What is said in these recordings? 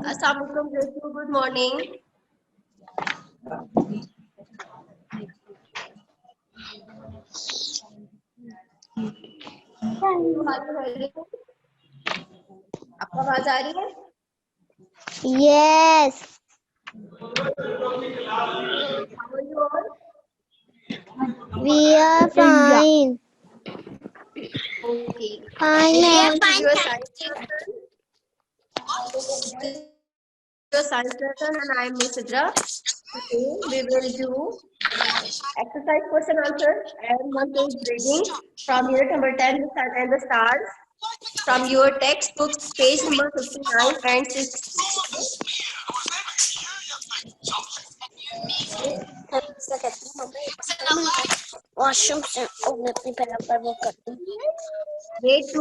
Assalamualaikum, good morning. आपको आवाज आ रही है? Yes. How are you all? We are fine. Okay. Fine, ma'am. Your science lesson, and I am Miss Sidra. Today we will do exercise question answer and one page reading from unit number 10, the sun and the stars, from your textbooks, page number 59 and 60. Washroom से अपने पैरों पर वो करती हूँ। Grade 2.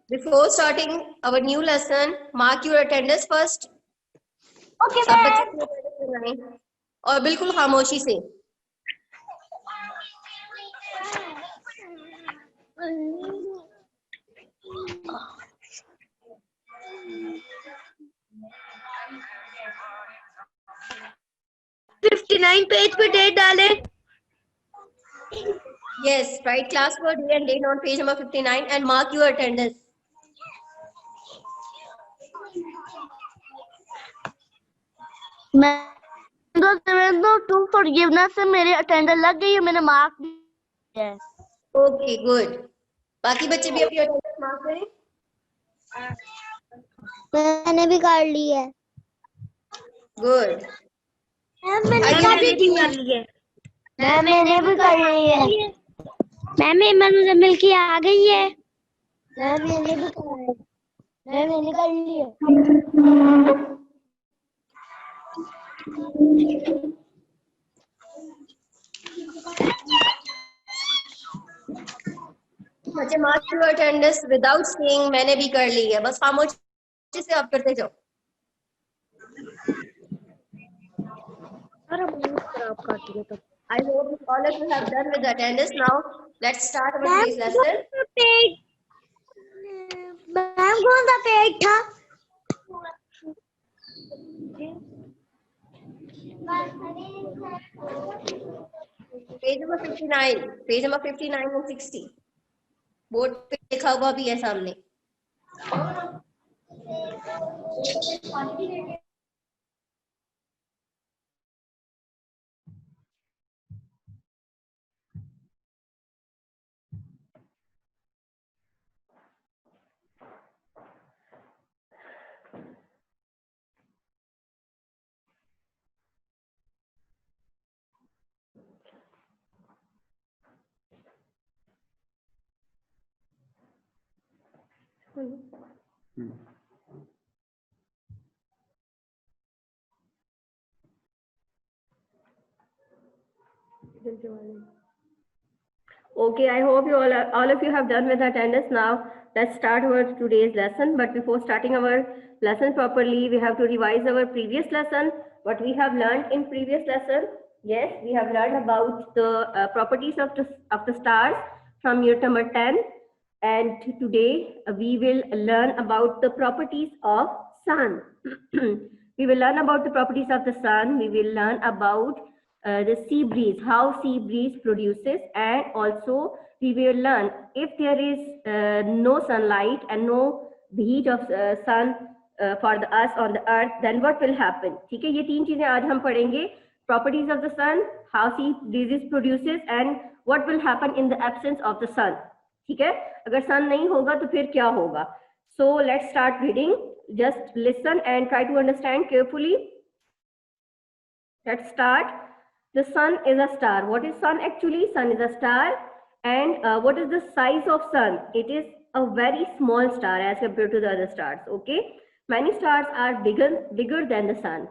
Before starting our new lesson, mark your attendance first. Okay, सब बच्चे अपनी attendance लगाएं और बिल्कुल खामोशी से। पेज पे डेट डाले। Yes, write class word day and date on page number 59 and mark your attendance. To forgiveness से मेरे अटेंडर लग गई है, मैंने मार्क दिया है। Okay, good. बाकी बच्चे भी अपनी attendance mark करें। मैंने भी कर ली है। Good. मैंने भी कर ली है। मैंने भी कर ली है। मैम इमन मुजम्मिल की आ गई है। मैंने भी कर ली है। बच्चे mark your attendance without saying मैंने भी कर ली है, बस खामोशी से आप करते जाओ। I hope all of you have done with the attendance. Now let's start our today's lesson. Ma'am कौन सा पेज था? Page number 59, page number 59 and 60. Board पे लिखा हुआ भी है सामने। Okay, I hope all of you have done with attendance. Now let's start our today's lesson. But before starting our lesson properly, we have to revise our previous lesson. What we have learned in previous lesson. Yes, we have learned about the properties of the stars from unit number 10. And today we will learn about the properties of sun. We will learn about the properties of the sun. We will learn about the sea breeze, how sea breeze produces, and also we will learn if there is no sunlight and no heat of sun for us on the earth, then what will happen. ठीक है, ये तीन चीजें आज हम पढ़ेंगे. Properties of the sun, how sea breeze produces, and what will happen in the absence of the sun. ठीक है, अगर sun नहीं होगा तो फिर क्या होगा. So let's start reading. Just listen and try to understand carefully. Let's start. The sun is a star. What is sun actually? Sun is a star. And what is the size of sun? It is a very small star as compared to the other stars. Okay. Many stars are bigger than the sun.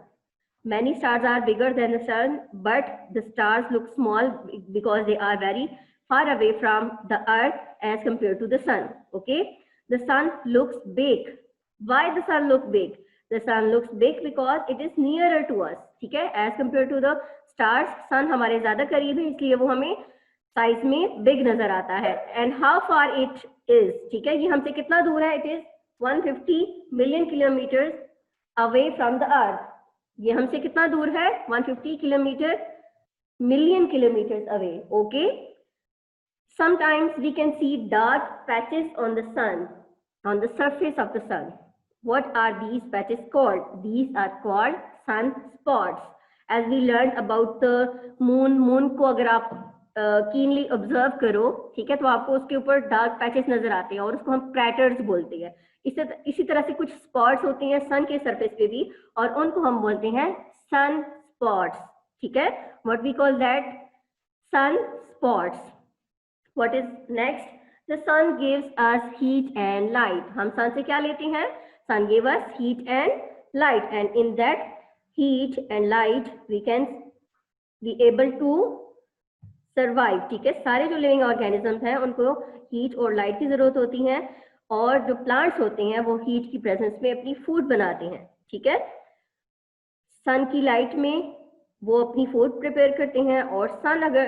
Many stars are bigger than the sun, but the stars look small because they are very far away from the earth as compared to the sun. Okay. The sun looks big. Why the sun looks big? the sun looks big because it is nearer to us, ठीक है, as compared to the stars, sun हमारे ज्यादा करीब है इसलिए वो हमें size में बिग नजर आता है. And how far it is, ठीक है, ये हमसे कितना दूर है, it is 150 million kilometers away from the earth. ये हमसे कितना दूर है, 150 million kilometers away. Okay, sometimes we can see dark patches on the sun, on the surface of the sun. What are these patches called? These are called sun spots. As we learned about the moon, moon को अगर आप keenly observe करो, ठीक है, तो आपको उसके ऊपर dark patches नजर आते हैं और उसको हम craters बोलते हैं. इसी तरह से कुछ spots होती हैं sun के surface पे भी और उनको हम बोलते हैं sun spots. ठीक है, what we call that sun spots. What is next? The sun gives us heat and light. हम sun से क्या लेते हैं? Sun gave us heat and light, and in that heat and light we can be able to survive. ठीक है, सारे जो living organisms हैं उनको हीट और लाइट की जरूरत होती है और जो प्लांट्स होते हैं वो हीट की प्रेजेंस में अपनी फूड बनाते हैं. ठीक है, सन की लाइट में वो अपनी फूड प्रिपेयर करते हैं और सन अगर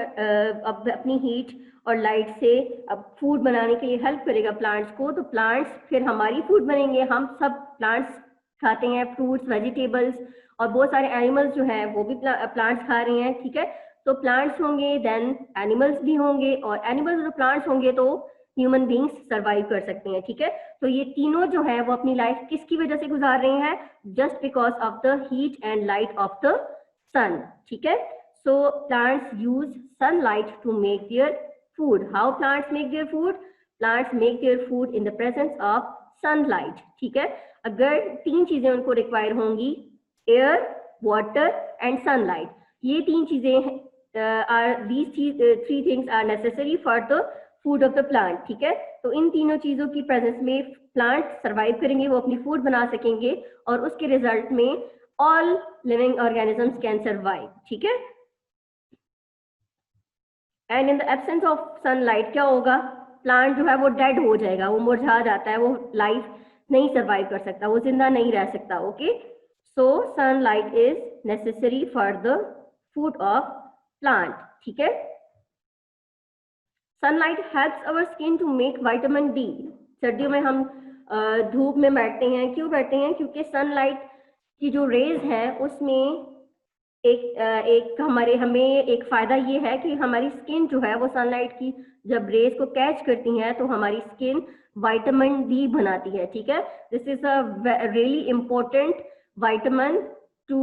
अब अपनी हीट और लाइट से अब फूड बनाने के लिए हेल्प करेगा प्लांट्स को, तो प्लांट्स फिर हमारी फूड बनेंगे. हम सब प्लांट्स खाते हैं, फ्रूट्स, वेजिटेबल्स, और बहुत सारे एनिमल्स जो हैं वो भी प्लांट्स खा रहे हैं. ठीक है, तो प्लांट्स होंगे देन एनिमल्स भी होंगे, और एनिमल्स और प्लांट्स होंगे तो ह्यूमन बींग्स सर्वाइव कर सकते हैं. ठीक है, तो ये तीनों जो है वो अपनी लाइफ किसकी वजह से गुजार रहे हैं? Just because of the heat and light of the sun. ठीक है, so plants use sunlight to make their food. How plants make their food? Plants make their food in the presence of sunlight. ठीक है, अगर तीन चीजें उनको require होंगी, air, water and sunlight, ये तीन चीजें three things are necessary for the food of the plant. ठीक है, तो इन तीनों चीजों की प्रेजेंस में प्लांट सर्वाइव करेंगे, वो अपनी फूड बना सकेंगे और उसके रिजल्ट में all living organisms can survive. ठीक है, and in the absence of sunlight क्या होगा? प्लांट जो है वो डेड हो जाएगा, वो मुरझा जाता है, वो लाइफ नहीं सर्वाइव कर सकता, वो जिंदा नहीं रह सकता. Okay, so sunlight is necessary for the food of plant. ठीक है, sunlight helps our skin to make vitamin D. सर्दियों में हम धूप में बैठते हैं, क्यों बैठते हैं? क्योंकि सनलाइट की जो रेज है उसमें हमें एक फायदा ये है कि हमारी स्किन जो है वो सनलाइट की जब रेज को कैच करती है तो हमारी स्किन विटामिन डी बनाती है. ठीक है, this is a really important vitamin to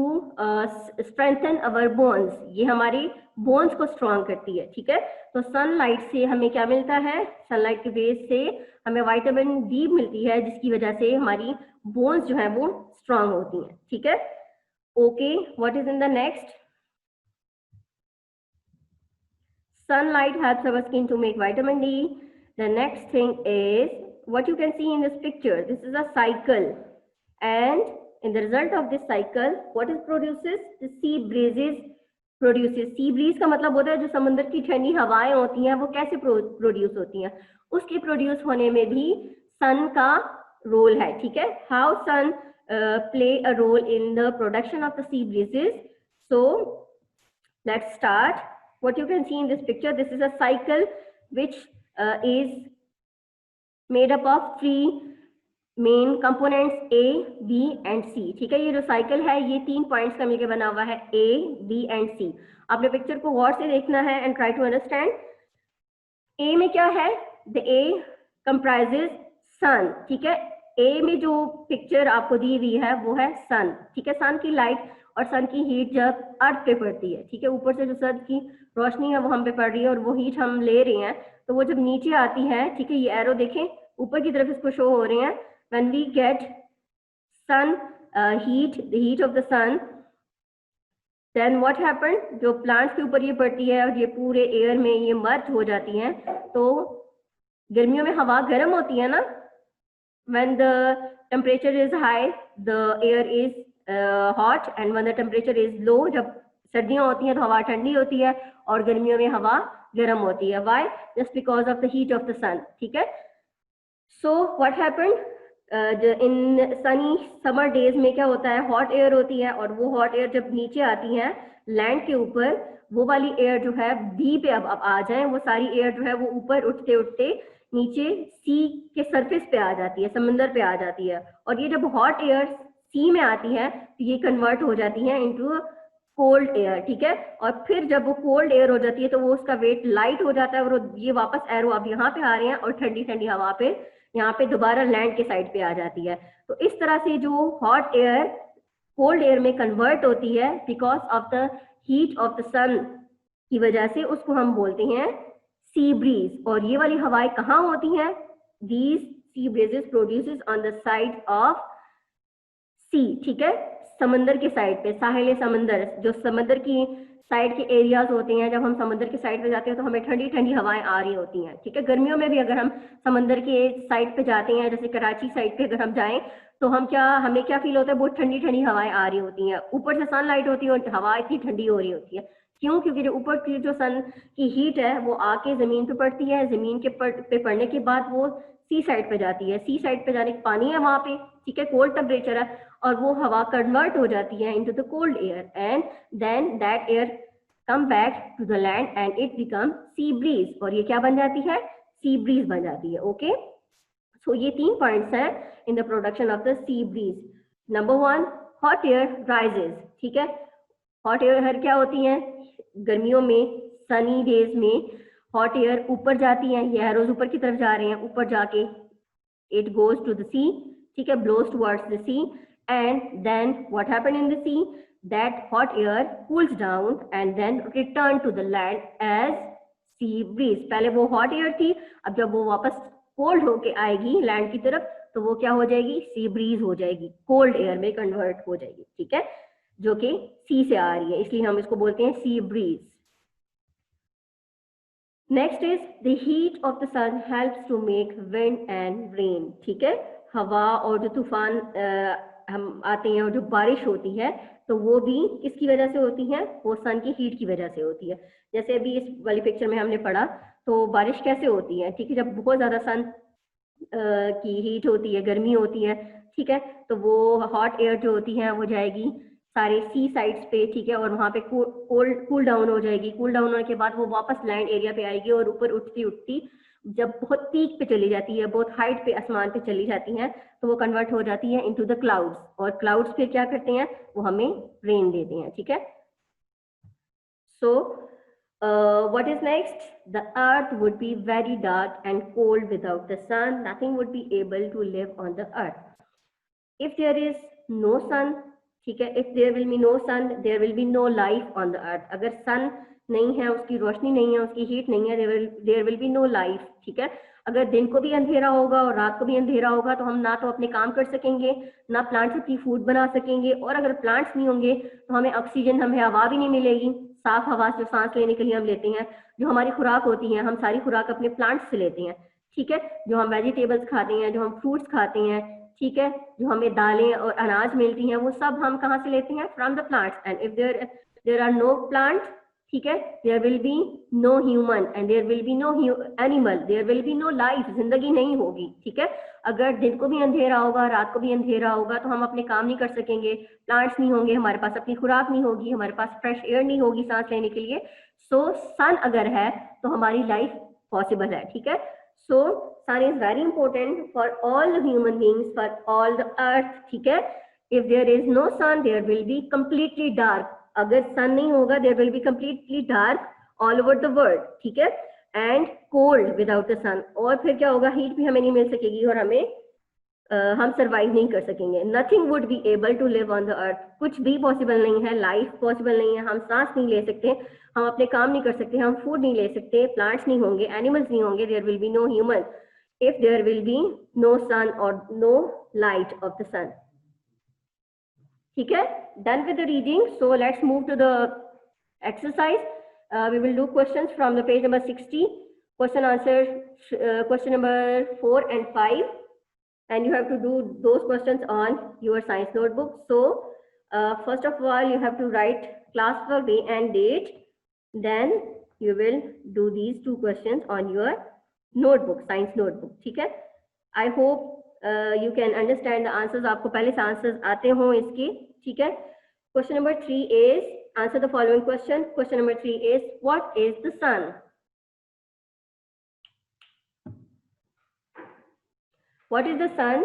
strengthen our bones. ये हमारी बोन्स को स्ट्रॉन्ग करती है. ठीक है, तो सनलाइट से हमें क्या मिलता है? सनलाइट की रेज से हमें विटामिन डी मिलती है, जिसकी वजह से हमारी बोन्स जो है वो स्ट्रॉन्ग होती हैं. ठीक है, okay, what is in the next? Sunlight helps our skin to make vitamin D. The next thing is what you can see in this picture. This is a cycle, and in the result of this cycle, what is produces? The sea breezes produces. Sea breeze का मतलब होता है जो समुद्र की ठंडी हवाएं होती हैं वो कैसे प्रोड्यूस होती हैं, उसके प्रोड्यूस होने में भी सन का रोल है. ठीक है, how sun play a role in the production of the sea breezes. So let's start. What you can see in this picture, this is a cycle which is made up of three main components A, B and C. ठीक है, ये जो cycle है ये 3 points का मिलकर बना हुआ है, A, B and C. आपने पिक्चर को गौर से देखना है and try to understand. A में क्या है? The A comprises sun. ठीक है, ए में जो पिक्चर आपको दी हुई है वो है सन. ठीक है, सन की लाइट और सन की हीट जब अर्थ पे पड़ती है, ठीक है, ऊपर से जो सन की रोशनी है वो हम पे पड़ रही है और वो हीट हम ले रहे हैं, तो वो जब नीचे आती है, ठीक है, ये एरो देखें ऊपर की तरफ इसको शो हो रहे हैं. When we get sun heat, the heat of the sun, then what happen? जो प्लांट्स के ऊपर ये पड़ती है और ये पूरे एयर में ये मर्ज हो जाती है. तो गर्मियों में हवा गर्म होती है ना, when the temperature is high the air is hot, and when the temperature is low, जब सर्दियां होती हैं तो हवा ठंडी होती है और गर्मियों में हवा गर्म होती है. why? just because of the heat of the sun. ठीक है, so what happened? In Sunny summer days में क्या होता है, हॉट एयर होती है, और वो हॉट एयर जब नीचे आती है लैंड के ऊपर, वो वाली एयर जो है वी पे अब आ जाए, वो सारी एयर जो है वो ऊपर उठते उठते नीचे सी के सरफेस पे आ जाती है, समंदर पे आ जाती है, और ये जब हॉट एयर सी में आती है तो ये कन्वर्ट हो जाती है इनटू कोल्ड एयर, ठीक है। और फिर जब वो कोल्ड एयर हो जाती है तो वो उसका वेट लाइट हो जाता है, और ये वापस एरो अब यहाँ पे आ रहे हैं और ठंडी ठंडी हवा पे यहाँ पे दोबारा लैंड के साइड पे आ जाती है। तो इस तरह से जो हॉट एयर कोल्ड एयर में कन्वर्ट होती है because of the heat of the sun की वजह से, उसको हम बोलते हैं सी ब्रीज। और ये वाली हवाएं कहाँ होती हैं? These sea breezes produces on the side of sea, ठीक है, समंदर के साइड पे, साहिल समंदर, जो समंदर की साइड के एरियाज होते हैं, जब हम समंदर के साइड पे जाते हैं तो हमें ठंडी ठंडी हवाएं आ रही होती हैं, ठीक है। गर्मियों में भी अगर हम समंदर के साइड पे जाते हैं, जैसे कराची साइड पे अगर हम जाएं, तो हमें क्या फील होता है, बहुत ठंडी ठंडी हवाएं आ रही होती हैं, ऊपर से सनलाइट होती है और हवा इतनी ठंडी हो रही होती है। क्यों? क्योंकि जो ऊपर की जो सन की हीट है वो आके जमीन पे पड़ती है, जमीन के पे पड़ने के बाद वो सी साइड पे जाती है, सी साइड पे जाने के पानी है वहां पे, ठीक है, कोल्ड टेम्परेचर है, और वो हवा कन्वर्ट हो जाती है into the cold air, and then that air come back to the land and it become sea breeze, और ये क्या बन जाती है? सी ब्रीज बन जाती है। ओके, सो ये 3 पॉइंट्स हैं in the production of the sea breeze. Number 1, hot air rises, ठीक है। हॉट एयर क्या होती है? गर्मियों में सनी डेज में हॉट एयर ऊपर जाती है, ये एरोज ऊपर की तरफ जा रहे हैं, ऊपर जाके it goes to the sea, ठीक है, blows towards the sea, and then what happen in the sea, that hot air cools down and then return to the land as sea breeze। पहले वो hot air थी, अब जब वो वापस cold होके आएगी लैंड की तरफ तो वो क्या हो जाएगी? सी ब्रीज हो जाएगी, कोल्ड एयर में कन्वर्ट हो जाएगी, ठीक है, जो कि सी से आ रही है, इसलिए हम इसको बोलते हैं sea breeze. Next is the heat of the sun helps to make wind and rain, ठीक है। हवा और जो तूफान हम आते हैं और जो बारिश होती है तो वो भी किसकी वजह से होती है? वो सन की हीट की वजह से होती है। जैसे अभी इस वाली पिक्चर में हमने पढ़ा, तो बारिश कैसे होती है, ठीक है, जब बहुत ज्यादा सन की हीट होती है, गर्मी होती है, ठीक है, तो वो हॉट एयर जो होती है वो जाएगी सारे सी साइड्स पे, ठीक है, और वहां पे कूल डाउन हो जाएगी, कूल डाउन होने के बाद वो वापस लैंड एरिया पे आएगी और ऊपर उठती उठती जब बहुत पीक पे चली जाती है, बहुत हाइट पे आसमान पे चली जाती हैं, तो वो कन्वर्ट हो जाती है इनटू द क्लाउड्स, और क्लाउड्स फिर क्या करते हैं? वो हमें रेन देते हैं, ठीक है। सो what is next? The earth would be very dark and cold without the sun. Nothing would be able to live on the earth. If there is no sun, ठीक है, if there will be no sun, there will be no life on the earth. अगर sun नहीं है, उसकी रोशनी नहीं है, उसकी heat नहीं है, there will be no life, ठीक है। अगर दिन को भी अंधेरा होगा और रात को भी अंधेरा होगा तो हम ना तो अपने काम कर सकेंगे, ना प्लांट्स अपनी फूड बना सकेंगे, और अगर प्लांट्स नहीं होंगे तो हमें ऑक्सीजन, हमें हवा भी नहीं मिलेगी, साफ हवा जो सांस लेने के लिए हम लेते हैं, जो हमारी खुराक होती है, हम सारी खुराक अपने प्लांट्स से लेते हैं, ठीक है, जो हम वेजिटेबल्स खाते हैं, जो हम फ्रूट्स खाते हैं, ठीक है, जो हमें दालें और अनाज मिलती हैं, वो सब हम कहाँ से लेते हैं? From the plants. And if there are no plants, ठीक है, there will be no human and there will be no animal, there will be no life, जिंदगी नहीं होगी, ठीक है। अगर दिन को भी अंधेरा होगा, रात को भी अंधेरा होगा, तो हम अपने काम नहीं कर सकेंगे, प्लांट्स नहीं होंगे, हमारे पास अपनी खुराक नहीं होगी, हमारे पास फ्रेश एयर नहीं होगी सांस लेने के लिए। सो सन अगर है तो हमारी लाइफ पॉसिबल है, ठीक है। सो sun is very important for all the human beings, for all the earth, ठीक है। if there is no sun, there will be completely dark. अगर sun नहीं होगा, there will be completely dark all over the world, ठीक है, and cold without the sun. और फिर क्या होगा? हीट भी हमें नहीं मिल सकेगी और हम सरवाइव नहीं कर सकेंगे। Nothing would be able to live on the earth, कुछ भी पॉसिबल नहीं है, लाइफ पॉसिबल नहीं है, हम सांस नहीं ले सकते, हम अपने काम नहीं कर सकते, हम फूड नहीं ले सकते, प्लांट्स नहीं होंगे, एनिमल्स नहीं होंगे, there will be no human if there will be no sun or no light of the sun. ठीक है, done with the reading. So let's move to the exercise. We will do questions from the page number 60. Question answer, question number 4 and 5, and you have to do those questions on your science notebook. So first of all, you have to write class work, day and date. Then you will do these 2 questions on your notebook, science notebook, ठीक है। I hope you can understand the answers, आपको पहले से answers आते हों इसके, ठीक है। Question number 3 is answer the following question. Question number 3 is what is the sun? What is the sun?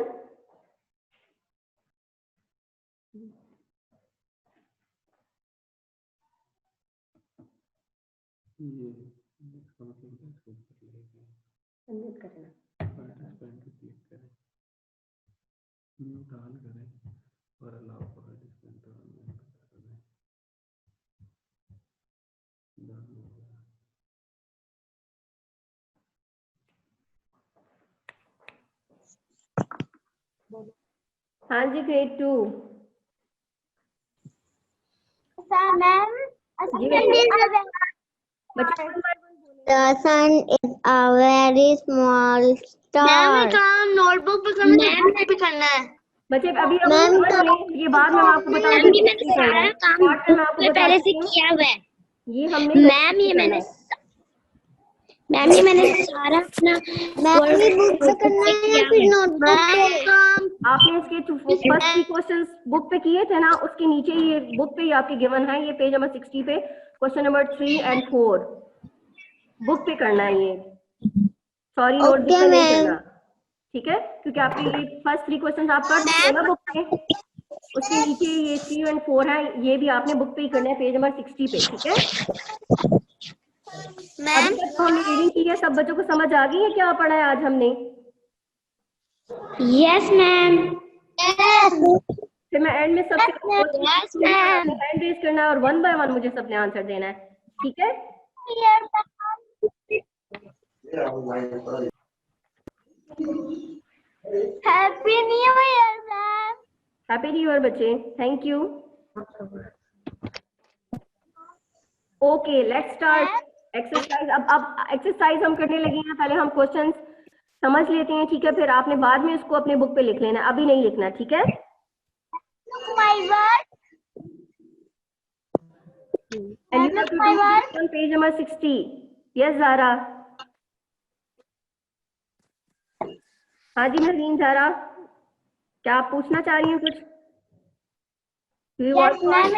हाँ जी, grade 2. Ma'am The sun is a very small star. Notebook पे करना है, नोटबुक पे करना है। बच्चे अभी हम मैम, ये बाद में हम आपको बताऊंगी मैम, ये मैंने सारा काम आपको पहले से बताती हूँ। किया हुआ है। ये हमने मैम ये मैंने सारा अपना मैम बुक पे करना है या फिर नोटबुक पे? आपने इसके फर्स्ट 3 क्वेश्चंस बुक पे किए थे ना, उसके नीचे ये बुक पे ही आपके गिवन है, ये पेज नंबर 60 पे क्वेश्चन नंबर 3 and 4 बुक पे करना है ये, सॉरी नोटबुक पे नहीं करना, ठीक है, क्योंकि आपके ये फर्स्ट 3 क्वेश्चंस आप कर चुके ना बुक पे, उसके नीचे ये 3 and 4 है, ये भी आपने बुक पे ही करना है पेज नंबर 60 पे, ठीक है। अभी तक हमने रीडिंग की है, सब बच्चों को समझ आ गई है क्या पढ़ा है आज हमने? Yes ma'am. फिर मैं एंड में सबसे हैंड रेज करना है और 1 by 1 मुझे सबने आंसर देना है, ठीक है। Happy new year ma'am. Happy new year बच्चे, thank you. Okay let's start exercise. अब एक्सरसाइज हम करने लगे हैं, पहले हम क्वेश्चंस समझ लेते हैं, ठीक है, फिर आपने बाद में इसको अपने बुक पे लिख लेना, अभी नहीं लिखना, ठीक है। And you have to do this on page number 60. Yes, Zara. हाँ जी महरीन, ज़ारा, क्या आप पूछना चाह रही हैं कुछ? Do you want to ask?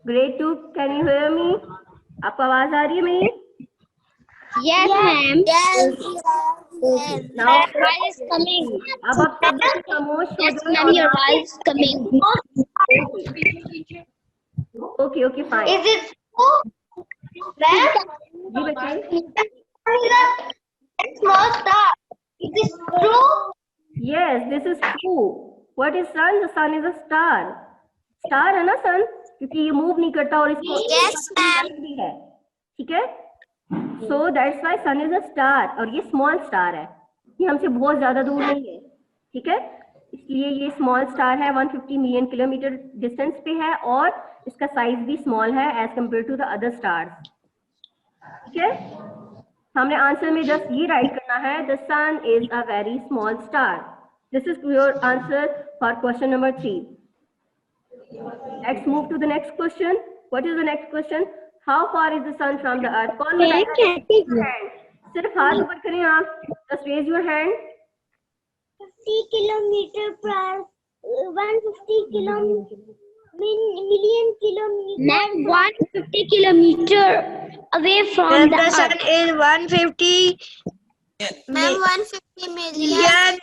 Grade 2, can you hear me? आपको आवाज आ रही है मेरी? Yes ma'am. Now Voice is coming. अब आप सब बच्चे खामोश हो Yes जाओ ma'am, your voice is coming. Okay okay fine. Is it true? जी बच्चे, Small star. It is true. yes this is true. What is sun? The sun is a star. Star है ना sun, क्योंकि ये move नहीं करता और इसको Yes, ma'am. भी है, ठीक है। So that's why sun is a star, और ये स्मॉल स्टार है, ये हमसे बहुत ज्यादा दूर नहीं है, ठीक है, इसलिए ये स्मॉल स्टार है, 150 मिलियन किलोमीटर डिस्टेंस पे है और इसका साइज भी स्मॉल है as compare to the other stars, ठीक है। हमने आंसर में जस्ट ये राइट करना है, the sun is a very small star. This is your answer for question number 3। Let's move to the next question. What is the next question? How far is the sun from the earth? कौन बताएगा? सिर्फ हाथ ऊपर करें आप, just raise your hand. 50 kilometer per 150 kilometer million kilometer. Ma'am, 150 kilometer away from the sun earth. is 150 Ma'am, 150 million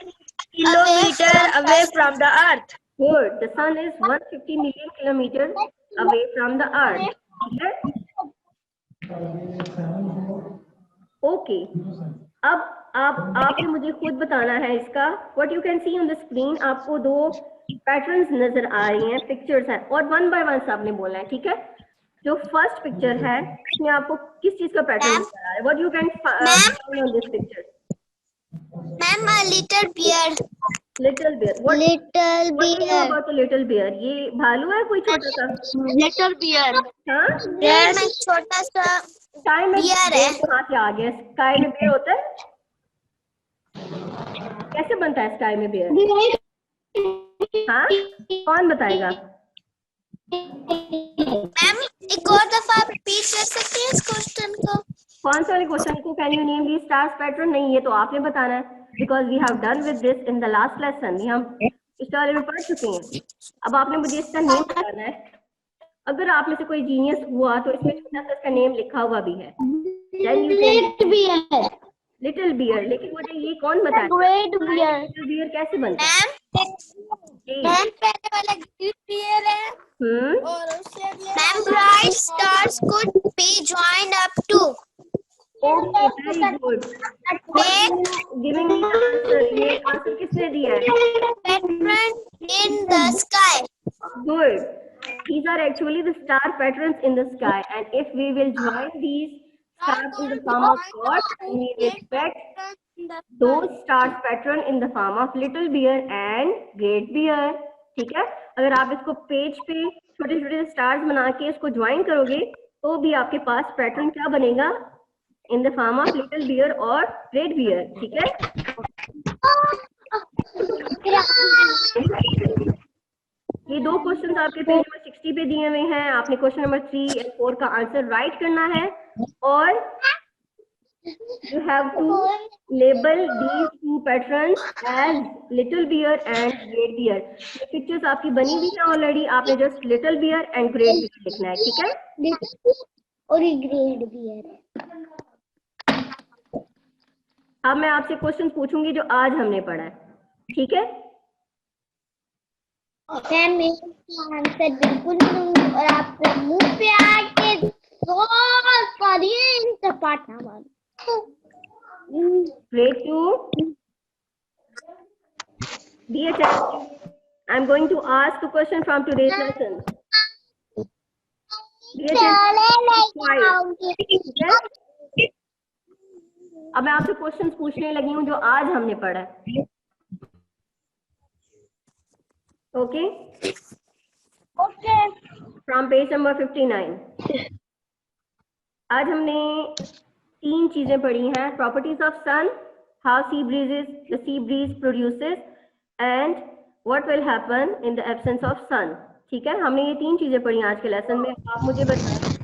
kilometer away from the earth. Good. The sun is 150 million kilometers away from the earth. ठीक है? Okay. अब आपने मुझे खुद बताना है इसका। What you can see on the screen, आपको 2 पैटर्न्स नजर आ रही हैं, पिक्चर्स हैं, और 1 by 1 आपने बोलना है, ठीक है। जो फर्स्ट पिक्चर है इसमें आपको किस चीज का पैटर्न नजर आ रहा है? What you can find on this picture? Ma'am, a little bear. Little bear. What Little do you know bear. about the little bear? ये भालू है कोई छोटा सा? Little bear. हाँ? Yes. छोटा सा स्काई में bear है. कहाँ से आ गया? स्काई में बेयर होता है? कैसे बनता है स्काई में बेयर? हाँ? कौन बताएगा? मैम एक और दफा रिपीट कर सकते हैं इस क्वेश्चन को? कौन से वाले क्वेश्चन को? Can you name the stars pattern? नहीं, ये तो आपने बताना है, because we have done with this in the last lesson. हम इस वाले में पढ़ चुके हैं। अब आपने मुझे इसका नेम बताना है। अगर आप में से कोई जीनियस हुआ तो इसमें छोटा सा इसका नेम लिखा हुआ भी है। Little bear. लेकिन मुझे ये कौन बताया? Great beer. लिटिल बियर कैसे बनता है? मैम पहले वाला ग्रेट बियर है हम्म, और उससे ma'am bright stars could be joined up to okay, very good. Giving me answer. ये आंसर किसने दिया है? pattern in the sky. Good. These are actually the star patterns in the sky, and if we will join these stars in the form of dots, we will expect those stars pattern in the form of little bear and great bear. ठीक है? अगर आप इसको page पे छोटे छोटे stars बना के इसको ज्वाइन करोगे तो भी आपके पास पैटर्न क्या बनेगा? In the form of little bear और ग्रेट बियर। ठीक है? ये दो क्वेश्चन आपके पेज नंबर 60 पे दिए हुए हैं। आपने क्वेश्चन नंबर 3 और 4 का आंसर राइट करना है और you have to label these two patterns as little bear and great bear. ये पिक्चर्स आपकी बनी हुई है ऑलरेडी। आपने just little bear and great bear लिखना है। ठीक है? और ये ग्रेट बियर है। अब मैं आपसे क्वेश्चन पूछूंगी जो आज हमने पढ़ा है। ठीक है? मैम मैं आंसर बिल्कुल दूंगी और आपको मुंह पे आके सॉल्व करिए इन सपाटा वाला। Grade 2. Dear child, I'm going to ask a question from today's lesson. Dear child, quiet. ठीक है? अब मैं आपसे क्वेश्चंस पूछने लगी हूँ जो आज हमने पढ़ा है। Okay? Okay. From page number 59। आज हमने 3 चीजें पढ़ी हैं। Properties of sun, how sea breeze produces and what will happen in the absence of sun. ठीक है? हमने ये 3 चीजें पढ़ी आज के लेसन में। आप मुझे बताएं,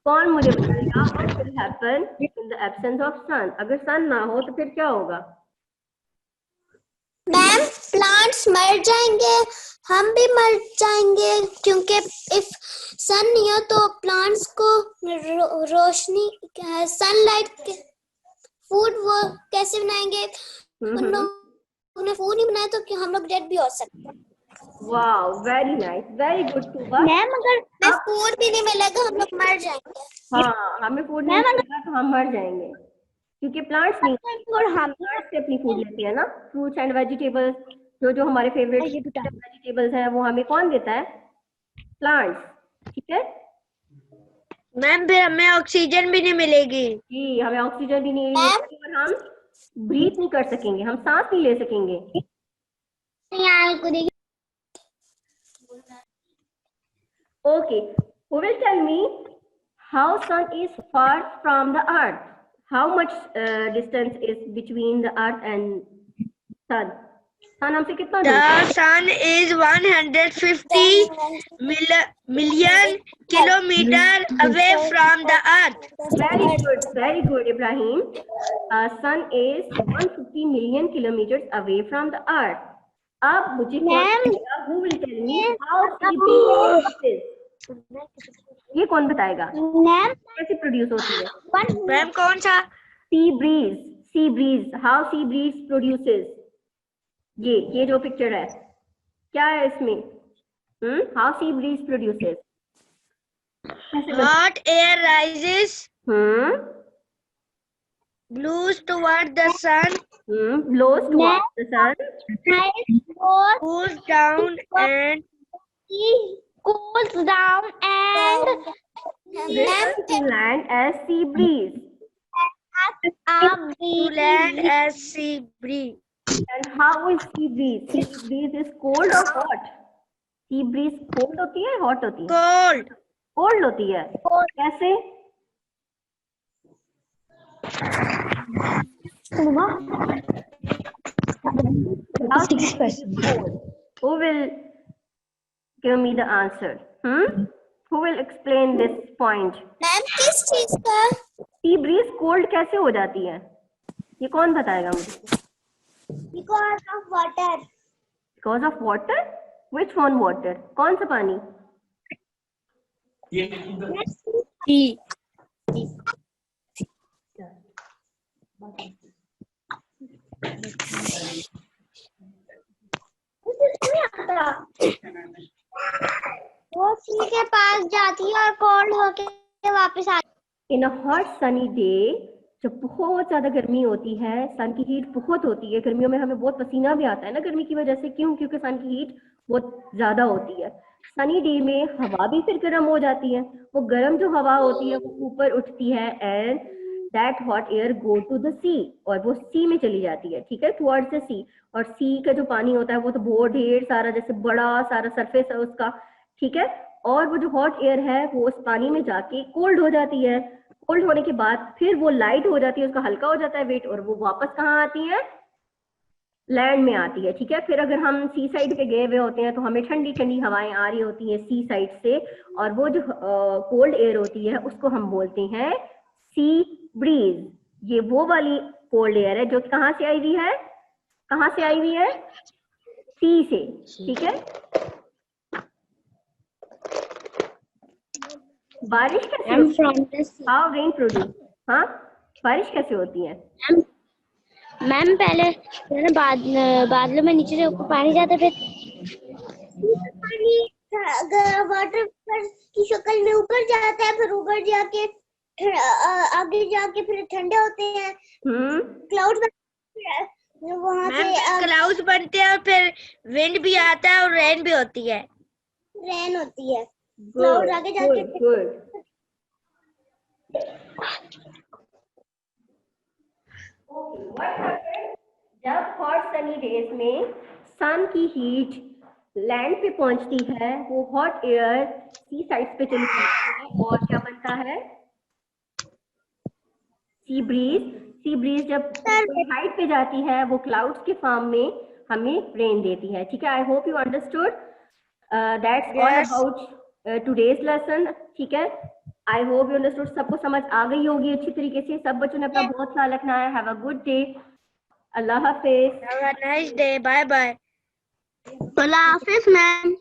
कौन मुझे बताएगा what will happen in the absence of sun? अगर सन ना हो तो फिर क्या होगा? मैम प्लांट्स मर जाएंगे, हम भी मर जाएंगे, क्योंकि इफ सन नहीं हो तो प्लांट्स को रोशनी सनलाइट फूड वो कैसे बनाएंगे? उन लोगों ने फूड नहीं बनाया तो हम लोग डेड भी हो सकते हैं। Wow, very nice, very good Tuba. Ma'am अगर फूड भी नहीं मिलेगा हम लोग मर जाएंगे। हाँ, हमें फूड नहीं मिलेगा तो हम मर जाएंगे, क्योंकि प्लांट्स नहीं और हम प्लांट्स से अपनी फूड लेते हैं ना। फ्रूट्स एंड वेजिटेबल्स, जो हमारे फेवरेट वेजिटेबल्स हैं वो हमें कौन देता है? प्लांट्स। ठीक है? मैम फिर हमें ऑक्सीजन भी नहीं मिलेगी। जी, हमें ऑक्सीजन भी नहीं मिलेगी और हम ब्रीथ नहीं कर सकेंगे, हम सांस नहीं ले सकेंगे। Okay, who will tell me how sun is far from the earth? How much distance is between the earth and sun? Sun हमसे कितना दूर है? The sun is 150 million kilometer away from the earth. Very good, Ibrahim. Sun is 150 million kilometers away from the earth. अब मुझे who will tell me how sea breeze is? ये कौन बताएगा? Ma'am कैसे प्रोड्यूस होती है? मैम कौन सा? Sea breeze, how sea breeze produces? ये जो पिक्चर है क्या है इसमें? How sea breeze produces? Hot air rises, blows toward the sun, blows towards the sun, cools down and returns to land as sea breeze. to land as sea breeze. And how is sea breeze? Sea breeze is cold or hot? Sea breeze cold होती है, hot होती है? Cold. Cold होती है। कैसे? Who will give me the answer? Who Who will explain this point? Ma'am किस चीज का? सी ब्रीज कोल्ड कैसे हो जाती है, ये कौन बताएगा मुझे? Because of water. Because of water? Which one water? कौन सा पानी? सी। वो सी के पास जाती है और कोल्ड होके वापस आती इन अ हॉट सनी डे, जब बहुत ज्यादा गर्मी होती है, सन की हीट बहुत होती है, गर्मियों में हमें बहुत पसीना भी आता है ना गर्मी की वजह से, क्यों? क्योंकि सन की हीट बहुत ज्यादा होती है। सनी डे में हवा भी फिर गर्म हो जाती है, वो गर्म जो हवा होती है वो ऊपर उठती है and that hot air go to the sea, और वो सी में चली जाती है, ठीक है, टुवर्ड्स द सी। और सी का जो पानी होता है वो तो बहुत ढेर सारा, जैसे बड़ा सारा सरफेस है उसका, ठीक है, और वो जो हॉट एयर है वो उस पानी में जाके कोल्ड हो जाती है। कोल्ड होने के बाद फिर वो लाइट हो जाती है, उसका हल्का हो जाता है वेट, और वो वापस कहाँ आती है? लैंड में आती है, ठीक है। फिर अगर हम सी साइड पे गए हुए होते हैं तो हमें ठंडी ठंडी हवाएं आ रही होती हैं सी साइड से, और वो जो कोल्ड एयर होती है उसको हम बोलते हैं सी ब्रीज। ये वो वाली कोल्ड एयर है जो कहाँ से आई हुई है? कहाँ से आई हुई है? सी से, ठीक है। बारिश कैसे होती है? हाउ रेन प्रोड्यूस, हाँ, बारिश कैसे होती है? मैम पहले बादलों में नीचे से ऊपर पानी जाता, फिर पानी वाटर की शक्ल में ऊपर जाता है, फिर ऊपर जाके आगे जाके फिर ठंडे होते हैं, क्लाउड वहां से क्लाउड्स बनते हैं और फिर विंड भी आता है और रेन भी होती है। रेन होती है, क्लाउड आगे जाके गुड। What happens जब हॉट सनी डेज में सन की हीट लैंड पे पहुंचती है, वो हॉट एयर सी साइड पे चली जाती है और क्या बनता है? Sea breeze. सी ब्रीज जब हाइट पे जाती है वो क्लाउड्स के फॉर्म में हमें रेन देती है, ठीक है। I hope you understood, that's all about today's lesson, ठीक है। आई होप यू अंडरस्टूड, सबको समझ आ गई होगी अच्छी तरीके से। सब बच्चों ने अपना बहुत ख्याल रखना है। हैव अ गुड डे, अल्लाह हाफिज। Have a nice day, bye bye. अल्लाह हाफिज मैम।